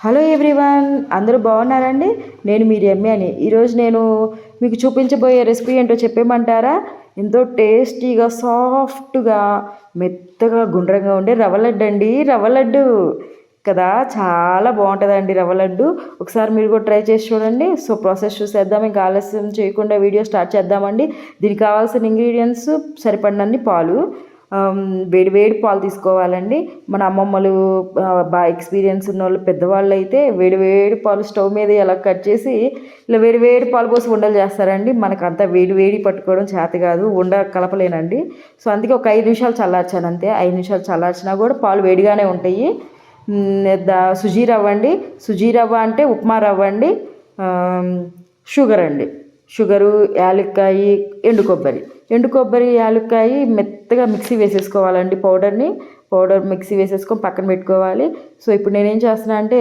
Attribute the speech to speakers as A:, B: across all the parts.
A: Hello everyone, అందరూ బాగున్నారండి? నేను మీ రమ్యని. ఈరోజు నేను మీకు చూపించబోయే రెసిపీ ఏంటో చెప్పేమంటారా? ఎంతో టేస్టీగా, సాఫ్ట్గా, మెత్తగా, గుండ్రంగా ఉండే రవ్వ లడ్డు అండి. రవ్వ లడ్డు కదా, చాలా బాగుంటుందండి రవ్వ లడ్డు. ఒకసారి మీరు కూడా ట్రై చేసి చూడండి. సో ప్రాసెస్ చూసేద్దాం, ఇంకా ఆలస్యం చేయకుండా వీడియో స్టార్ట్ చేద్దామండి. దీనికి కావాల్సిన ఇంగ్రీడియంట్స్ సరిపడినన్ని పాలు, వేడి వేడి పాలు తీసుకోవాలండి. మన అమ్మమ్మలు, బాగా ఎక్స్పీరియన్స్ ఉన్న వాళ్ళు, పెద్దవాళ్ళు అయితే వేడి వేడి పాలు స్టవ్ మీద ఎలా కట్ చేసి ఇలా వేడి వేడి పాలు పోసి ఉండలు చేస్తారండి. మనకు అంతా వేడి వేడి పట్టుకోవడం చేత కాదు, కలపలేనండి. సో అందుకే ఒక 5 నిమిషాలు చల్లార్చాను అంతే. 5 నిమిషాలు చల్లార్చినా కూడా పాలు వేడిగానే ఉంటాయి. సుజీ రవ్వ అండి. సుజీ రవ్వ అంటే ఉప్మా రవ్వ అండి. షుగర్ అండి. షుగరు, యాలక్కాయ, ఎండు కొబ్బరి, యాలక్కాయ మెత్తగా మిక్సీ వేసేసుకోవాలండి. పౌడర్ మిక్సీ వేసేసుకొని పక్కన పెట్టుకోవాలి. సో ఇప్పుడు నేనేం చేస్తున్నా అంటే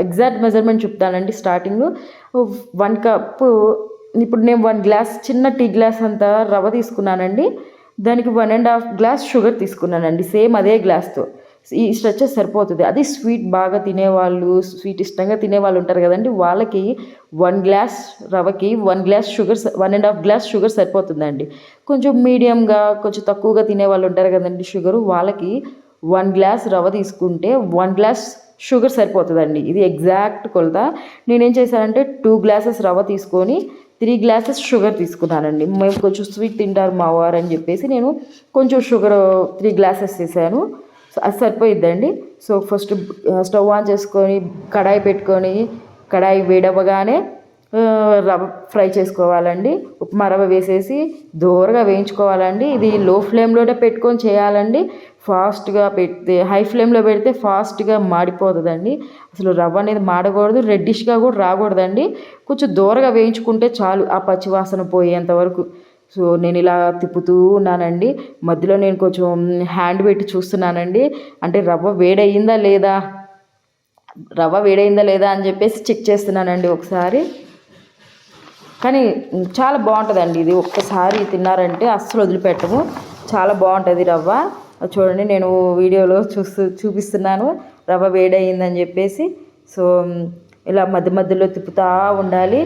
A: ఎగ్జాక్ట్ మెజర్మెంట్ చెప్తానండి. స్టార్టింగ్ 1 కప్పు, ఇప్పుడు నేను 1 గ్లాస్, చిన్న టీ గ్లాస్ అంతా రవ్వ తీసుకున్నానండి. దానికి 1.5 గ్లాస్ షుగర్ తీసుకున్నానండి. సేమ్ అదే గ్లాస్తో ఈ స్ట్రెచెస్ సరిపోతుంది. అది స్వీట్ బాగా తినేవాళ్ళు, స్వీట్ ఇష్టంగా తినేవాళ్ళు ఉంటారు కదండి, వాళ్ళకి 1 గ్లాస్ రవ్వకి 1 గ్లాస్ షుగర్, 1.5 గ్లాస్ షుగర్ సరిపోతుందండి. కొంచెం మీడియంగా, కొంచెం తక్కువగా తినేవాళ్ళు ఉంటారు కదండి షుగరు, వాళ్ళకి 1 గ్లాస్ రవ్వ తీసుకుంటే 1 గ్లాస్ షుగర్ సరిపోతుందండి. ఇది ఎగ్జాక్ట్ కొలత. నేనేం చేశానంటే 2 గ్లాసెస్ రవ్వ తీసుకొని 3 గ్లాసెస్ షుగర్ తీసుకున్నానండి. మేము కొంచెం స్వీట్ తింటారు మా వారు అని చెప్పేసి నేను కొంచెం షుగర్ 3 గ్లాసెస్ వేసాను. అది సరిపోయిద్దండి. సో ఫస్ట్ స్టవ్ ఆన్ చేసుకొని కడాయి పెట్టుకొని, కడాయి వేడవ్వగానే రవ్వ ఫ్రై చేసుకోవాలండి. ఉప్మా రవ్వ వేసేసి దోరగా వేయించుకోవాలండి. ఇది లో ఫ్లేమ్లోనే పెట్టుకొని చేయాలండి. ఫాస్ట్గా పెడితే, హై ఫ్లేమ్లో పెడితే ఫాస్ట్గా మాడిపోతుందండి. అసలు రవ్వ అనేది మాడకూడదు, రెడ్డిష్గా కూడా రాకూడదండి. కొంచెం దోరగా వేయించుకుంటే చాలు, ఆ పచ్చివాసన పోయేంత వరకు. సో నేను ఇలా తిప్పుతూ ఉన్నానండి. మధ్యలో నేను కొంచెం హ్యాండ్ పెట్టి చూస్తున్నానండి, అంటే రవ్వ వేడయిందా లేదా అని చెప్పేసి చెక్ చేస్తున్నానండి ఒకసారి. కానీ చాలా బాగుంటుందండి ఇది. ఒక్కసారి తిన్నారంటే అస్సలు వదిలిపెట్టము, చాలా బాగుంటుంది రవ్వ. చూడండి, నేను వీడియోలో చూపిస్తున్నాను రవ్వ వేడయిందని చెప్పేసి. సో ఇలా మధ్య మధ్యలో తిప్పుతూ ఉండాలి.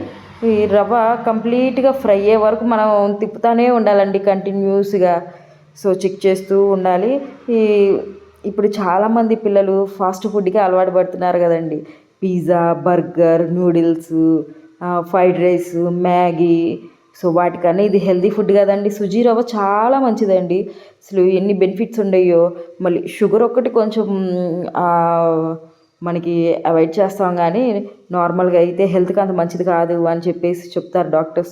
A: ఈ రవ్వ కంప్లీట్గా ఫ్రై అయ్యే వరకు మనం తిప్పుతూనే ఉండాలండి కంటిన్యూస్గా. సో చెక్ చేస్తూ ఉండాలి. ఇప్పుడు చాలామంది పిల్లలు ఫాస్ట్ ఫుడ్కి అలవాటు పడుతున్నారు కదండి. Pizza, burger, noodles, fried rice, Maggi. So వాటికన్నా ఇది హెల్తీ ఫుడ్ కదండి. సుజీ రవ్వ చాలా మంచిదండి. అసలు ఎన్ని బెనిఫిట్స్ ఉన్నాయో. మళ్ళీ షుగర్ ఒక్కటి కొంచెం మనకి అవాయిడ్ చేస్తాం, కానీ నార్మల్గా అయితే హెల్త్కి అంత మంచిది కాదు అని చెప్పేసి చెప్తారు డాక్టర్స్.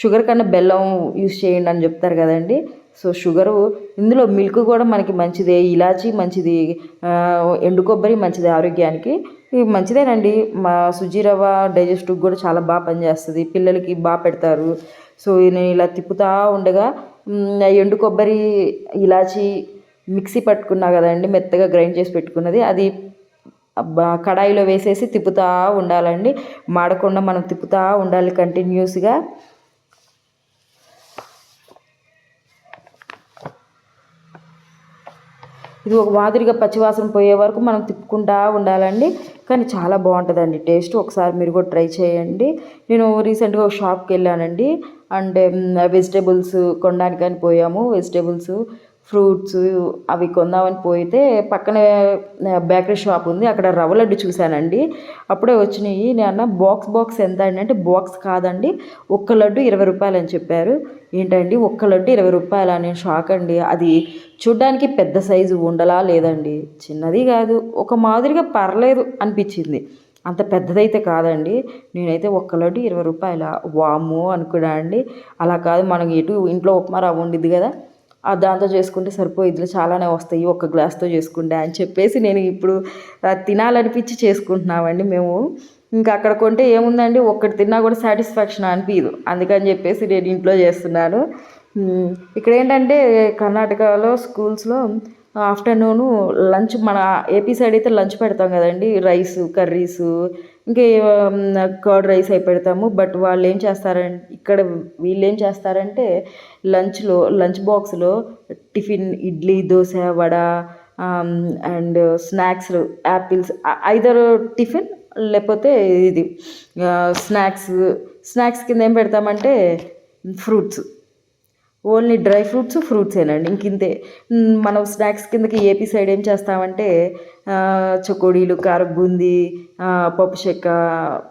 A: షుగర్ కన్నా బెల్లం యూస్ చేయండి అని చెప్తారు కదండి. సో షుగరు, ఇందులో మిల్క్ కూడా మనకి మంచిదే, ఇలాచీ మంచిది, ఎండు కొబ్బరి మంచిది ఆరోగ్యానికి. ఇది మంచిదేనండి. మా సుజీ రవ్వ డైజెస్టివ్ కూడా చాలా బాగా పనిచేస్తుంది, పిల్లలకి బాగా పెడతారు. సో నేను ఇలా తిప్పుతూ ఉండగా ఎండు కొబ్బరి, ఇలాచీ మిక్సీ పట్టుకున్నా కదండి, మెత్తగా గ్రైండ్ చేసి పెట్టుకున్నది, అది కడాయిలో వేసేసి తిప్పుతూ ఉండాలండి. మాడకుండా మనం తిప్పుతూ ఉండాలి కంటిన్యూస్గా. ఇది ఒక మాదిరిగా పచ్చివాసన పోయే వరకు మనం తిప్పుకుంటూ ఉండాలండి. కానీ చాలా బాగుంటుందండి టేస్ట్. ఒకసారి మీరు కూడా ట్రై చేయండి. నేను రీసెంట్గా ఒక షాప్కి వెళ్ళానండి, అంటే వెజిటేబుల్స్ కొనడానికని పోయాము. వెజిటేబుల్స్, ఫ్రూట్స్ అవి కొందామని పోయితే పక్కనే బేకరీ షాప్ ఉంది, అక్కడ రవ్వ లడ్డు చూశానండి. అప్పుడే వచ్చినాయి. నేను బాక్స్ ఎంత అండి అంటే, బాక్స్ కాదండి, ఒక్క లడ్డు 20 రూపాయలు అని చెప్పారు. ఏంటండి ఒక్క లడ్డు 20 రూపాయలు? నేను షాక్ అండి. అది చూడ్డానికి పెద్ద సైజు ఉండలా లేదండి, చిన్నది కాదు, ఒక మాదిరిగా పర్లేదు అనిపించింది, అంత పెద్దదైతే కాదండి. నేనైతే ఒక్క లడ్డు 20 రూపాయల, వామ్మో అనుకున్నా అండి. అలా కాదు, మనం ఇంట్లో ఉప్మా రవ్వ ఉండిద్ది కదా, దాంతో చేసుకుంటే సరిపోయిద్దిలో, చాలానే వస్తాయి ఒక్క గ్లాస్తో చేసుకుంటే అని చెప్పేసి నేను ఇప్పుడు తినాలనిపించి చేసుకుంటున్నామండి మేము. ఇంకా అక్కడ కొంటే ఏముందండి, ఒక్కటి తిన్నా కూడా సాటిస్ఫాక్షన్ అనిపించదు, అందుకని చెప్పేసి నేను ఇంట్లో చేస్తున్నాను. ఇక్కడ ఏంటంటే కర్ణాటకలో స్కూల్స్లో ఆఫ్టర్నూను లంచ్, మన ఏపీ సైడ్ అయితే లంచ్ పెడతాం కదండి, రైసు, కర్రీసు, ఇంకా కర్డ్ రైస్ అయి పెడతాము. బట్ వాళ్ళు ఏం చేస్తారంటే, ఇక్కడ వీళ్ళు ఏం చేస్తారంటే లంచ్ బాక్స్లో tiffin, idli, dosa, vada, and snacks apples either tiffin లేకపోతే ఇది స్నాక్స్ స్నాక్స్ కింద ఏం పెడతామంటే ఫ్రూట్స్, ఓన్లీ డ్రై ఫ్రూట్సేనండి, ఇంకింతే. మనం స్నాక్స్ కిందకి ఏపీ సైడ్ ఏం చేస్తామంటే చకోడీలు, కారం బూందీ, పప్పు చెక్క,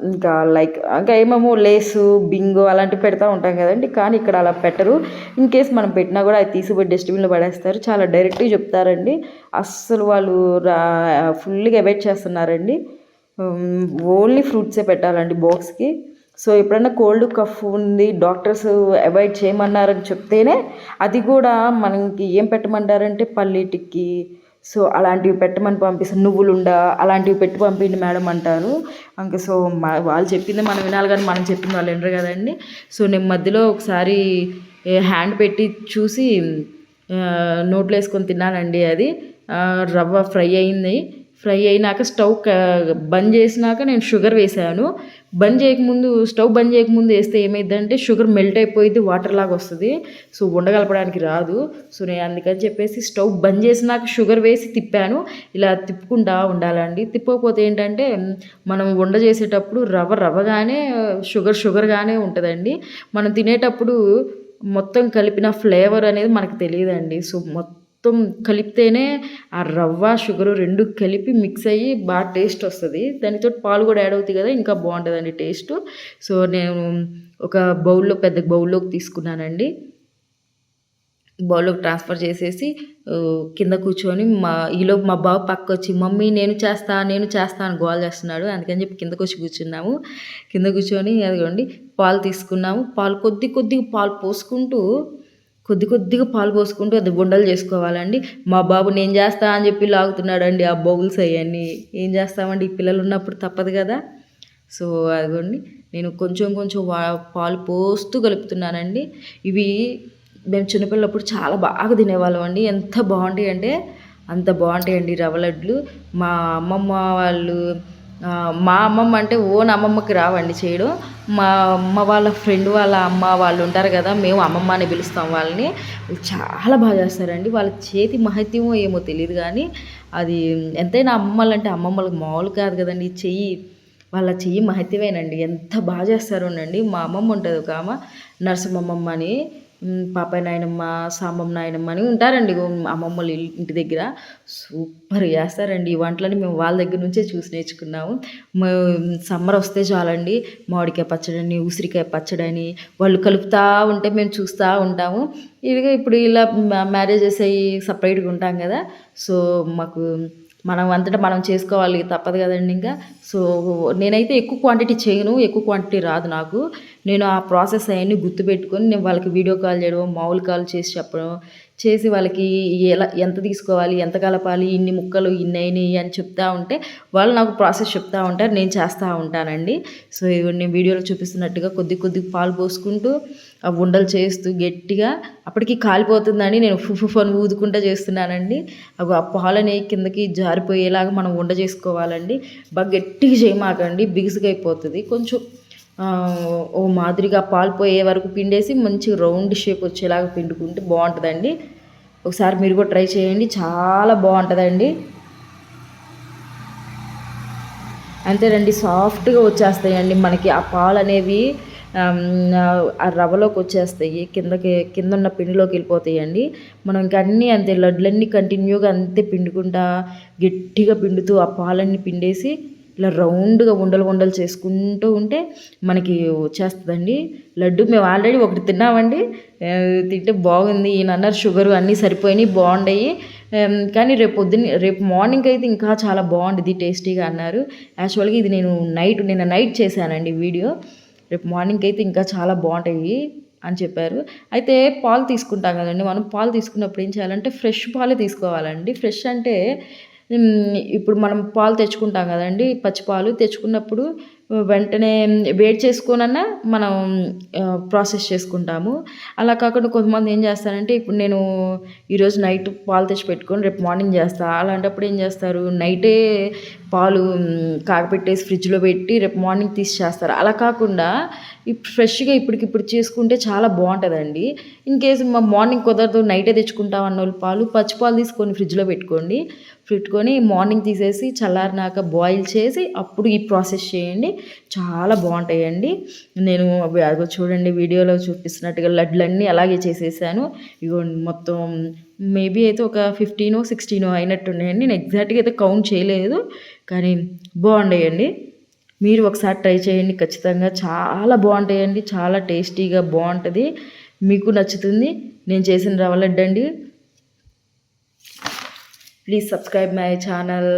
A: ఇంకా లైక్ ఇంకా ఏమేమో లేసు, బింగో అలాంటివి పెడతా ఉంటాం కదండి. కానీ ఇక్కడ అలా పెట్టరు. ఇన్ కేస్ మనం పెట్టినా కూడా అది తీసిపోయి డస్ట్బిన్లో పడేస్తారు. చాలా డైరెక్ట్గా చెప్తారండి. అస్సలు వాళ్ళు ఫుల్గా అవాయిడ్ చేస్తున్నారండి. ఓన్లీ ఫ్రూట్సే పెట్టాలండి బాక్స్కి. సో ఎప్పుడన్నా కోల్డ్ కఫ్ ఉంది, డాక్టర్స్ అవాయిడ్ చేయమన్నారని చెప్తేనే, అది కూడా మనకి ఏం పెట్టమంటారంటే పల్లి టిక్కి, సో అలాంటివి పెట్టమని పంపిస్తాను, నువ్వులుండ అలాంటివి పెట్టి పంపిండి మేడం అంటారు. ఇంకా సో వాళ్ళు చెప్పింది మనం వినాలి, కానీ మనం చెప్పింది వాళ్ళు వినరు కదండి. సో నేను మధ్యలో ఒకసారి హ్యాండ్ పెట్టి చూసి నోట్లో వేసుకొని తిన్నానండి. అది రవ్వ ఫ్రై అయింది. ఫ్రై అయినాక స్టవ్ బంద్ చేసినాక నేను షుగర్ వేసాను. స్టవ్ బంద్ చేయకముందు వేస్తే ఏమైందంటే షుగర్ మెల్ట్ అయిపోయింది, వాటర్ లాగా వస్తుంది. సో ఉండగలపడానికి రాదు. సో నేను అందుకని చెప్పేసి స్టవ్ బంద్ చేసినాక షుగర్ వేసి తిప్పాను. ఇలా తిప్పుకుంటా ఉండాలండి. తిప్పకపోతే ఏంటంటే మనం వండ చేసేటప్పుడు రవ్వగానే షుగర్గానే ఉంటుందండి. మనం తినేటప్పుడు మొత్తం కలిపిన ఫ్లేవర్ అనేది మనకు తెలియదండి. సో మొత్తం కలిపితేనే ఆ రవ్వ షుగరు రెండు కలిపి మిక్స్ అయ్యి బాగా టేస్ట్ వస్తుంది. దానితో పాలు కూడా యాడ్ అవుతాయి కదా, ఇంకా బాగుంటుందండి టేస్ట్. సో నేను ఒక పెద్ద బౌల్లోకి తీసుకున్నానండి. బౌల్లోకి ట్రాన్స్ఫర్ చేసేసి కింద కూర్చొని ఈలోపు మా బాబు పక్క వచ్చి మమ్మీ నేను చేస్తా అని గోల్ చేస్తున్నాడు. అందుకని చెప్పి కిందకు వచ్చి కూర్చున్నాము. కింద కూర్చొని అదిగోండి పాలు తీసుకున్నాము. పాలు కొద్దిగా పాలు పోసుకుంటూ అది ఉండలు చేసుకోవాలండి. మా బాబు నేను చేస్తా అని చెప్పి లాగుతున్నాడండి ఆ బౌల్స్ అవన్నీ. ఏం చేస్తామండి, ఈ పిల్లలు ఉన్నప్పుడు తప్పదు కదా. సో అదిగోండి నేను కొంచెం పాలు పోస్తూ కలుపుతున్నానండి. ఇవి మేము చిన్నపిల్లప్పుడు చాలా బాగా తినేవాళ్ళం అండి. ఎంత బాగుంటాయి అంటే అంత బాగుంటాయండి రవ్వ లడ్లు. మా అమ్మమ్మ అంటే ఓన్ అమ్మమ్మకి రావండి చేయడం. మా అమ్మ వాళ్ళ ఫ్రెండ్ వాళ్ళ అమ్మ వాళ్ళు ఉంటారు కదా, మేము అమ్మమ్మ అని పిలుస్తాం వాళ్ళని. చాలా బాగా చేస్తారండి. వాళ్ళ చేతి మహత్యమో ఏమో తెలియదు, కానీ అది ఎంతైనా అమ్మమ్మలకు మామూలు కాదు కదండి. వాళ్ళ చెయ్యి మహత్యమేనండి. ఎంత బాగా చేస్తారోనండి. మా అమ్మమ్మ ఉంటుంది ఒక ఆమె, నరసింహమ్మ అని, పాపాయి నాయనమ్మ, సాంబమ్మ నాయనమ్మ అని ఉంటారండి అమ్మమ్మల ఇంటి దగ్గర. సూపర్ చేస్తారండి ఈ వంటలని. మేము వాళ్ళ దగ్గర నుంచే చూసి నేర్చుకున్నాము. సమ్మర్ వస్తే చాలండి మామిడికాయ పచ్చడని, ఉసిరికాయ పచ్చడని వాళ్ళు కలుపుతూ ఉంటే మేము చూస్తూ ఉంటాము. ఇప్పుడు ఇలా మ్యారేజెస్ అయ్యి సపరేట్గా ఉంటాం కదా. సో మాకు మనం అంతటా మనం చేసుకోవాలి, తప్పదు కదండి ఇంకా. సో నేనైతే ఎక్కువ క్వాంటిటీ చేయను, ఎక్కువ క్వాంటిటీ రాదు నాకు. నేను ఆ ప్రాసెస్ అవన్నీ గుర్తుపెట్టుకొని నేను వాళ్ళకి వీడియో కాల్ చేయడం, మామూలు కాల్ చేసి చెప్పడం, చేసి వాళ్ళకి ఎంత తీసుకోవాలి, ఎంత కలపాలి, ఇన్ని ముక్కలు ఇన్ని అయినాయి అని చెప్తా ఉంటే వాళ్ళు నాకు ప్రాసెస్ చెప్తూ ఉంటారు, నేను చేస్తూ ఉంటానండి. సో నేను వీడియోలో చూపిస్తున్నట్టుగా కొద్ది పాలు పోసుకుంటూ ఆ ఉండలు చేస్తూ గట్టిగా, అప్పటికి కాలిపోతుందని నేను ఫుఫుఫని ఊదుకుంటూ చేస్తున్నానండి. ఆ పాలని కిందకి జారిపోయేలాగా మనం ఉండ చేసుకోవాలండి. బాగా గట్టిగా చేయమాకండి, బిగుసుగా అయిపోతుంది. కొంచెం ఓ మాదిరిగా పాలు పోయే వరకు పిండేసి మంచిగా రౌండ్ షేప్ వచ్చేలాగా పిండుకుంటే బాగుంటుందండి. ఒకసారి మీరు కూడా ట్రై చేయండి, చాలా బాగుంటుందండి. అంతేనండి, సాఫ్ట్గా వచ్చేస్తాయండి మనకి ఆ పాలు అనేవి. ఆ రవ్వలోకి వచ్చేస్తాయి, కింద ఉన్న పిండిలోకి వెళ్ళిపోతాయండి. మనం ఇంకా అన్నీ అంతే, లడ్లన్నీ కంటిన్యూగా అంతే పిండుకుంటా గట్టిగా పిండుతూ ఆ పాలన్నీ పిండేసి ఇలా రౌండ్గా ఉండలు చేసుకుంటూ ఉంటే మనకి వచ్చేస్తుందండి లడ్డు. మేము ఆల్రెడీ ఒకటి తిన్నామండి, తింటే బాగుంది. ఈయన అన్నారు షుగరు అన్నీ సరిపోయినాయి, బాగుంటాయి, కానీ రేపు మార్నింగ్ అయితే ఇంకా చాలా బాగుంటుంది టేస్టీగా అన్నారు. యాక్చువల్గా ఇది నిన్న నైట్ చేశానండి వీడియో. రేపు మార్నింగ్ అయితే ఇంకా చాలా బాగుంటాయి అని చెప్పారు. అయితే పాలు తీసుకుంటాం కదండి, మనం పాలు తీసుకున్నప్పుడు ఏం చేయాలంటే ఫ్రెష్ పాలే తీసుకోవాలండి. ఫ్రెష్ అంటే ఇప్పుడు మనం పాలు తెచ్చుకుంటాం కదండి, పచ్చి పాలు తెచ్చుకున్నప్పుడు వెంటనే వేడి చేసుకోనన్నా మనం ప్రాసెస్ చేసుకుంటాము. అలా కాకుండా కొంతమంది ఏం చేస్తారంటే, ఇప్పుడు నేను ఈరోజు నైట్ పాలు తెచ్చి పెట్టుకొని రేపు మార్నింగ్ చేస్తా. అలాంటప్పుడు ఏం చేస్తారు, నైటే పాలు కాగపెట్టేసి ఫ్రిడ్జ్‌లో పెట్టి రేపు మార్నింగ్ తీసి చేస్తారు. అలా కాకుండా ఫ్రెష్‌గా ఇప్పటికిప్పుడు చేసుకుంటే చాలా బావుంటదండి. ఇన్‌కేస్ మార్నింగ్ కుదరదు నైటే తెచ్చుకుంటాం అన్నోళ్ళు పచ్చి పాలు తీసుకొని ఫ్రిడ్జ్‌లో పెట్టుకొని మార్నింగ్ తీసేసి చల్లారినాక బాయిల్ చేసి అప్పుడు ఈ ప్రాసెస్ చేయండి. చాలా బావుంటాయండి. నేను అదిగో చూడండి వీడియోలో చూపిస్తున్నట్టుగా లడ్లన్నీ అలాగే చేసేసాను. ఇగోండి మొత్తం మేబీ అయితే ఒక 15, 16 అయినట్టున్నాయండి. నేను ఎగ్జాక్ట్‌గా అయితే కౌంట్ చేయలేదు. కానీ బాగున్నాయండి. మీరు ఒకసారి ట్రై చేయండి ఖచ్చితంగా. చాలా బాగుంటాయండి. చాలా టేస్టీగా బాగుంటుంది. మీకు నచ్చుతుంది. నేను చేసిన రవ్వ లడ్డు అండి. Please subscribe my channel.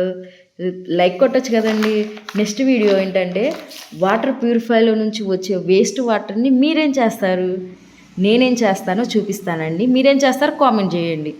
A: Like కొట్టచ్చు కదండి. నెక్స్ట్ వీడియో ఏంటంటే, వాటర్ ప్యూరిఫైలో నుంచి వచ్చే వేస్ట్ వాటర్ని మీరేం చేస్తారు, నేనేం చేస్తానో చూపిస్తానండి. మీరేం చేస్తారో కామెంట్ చేయండి.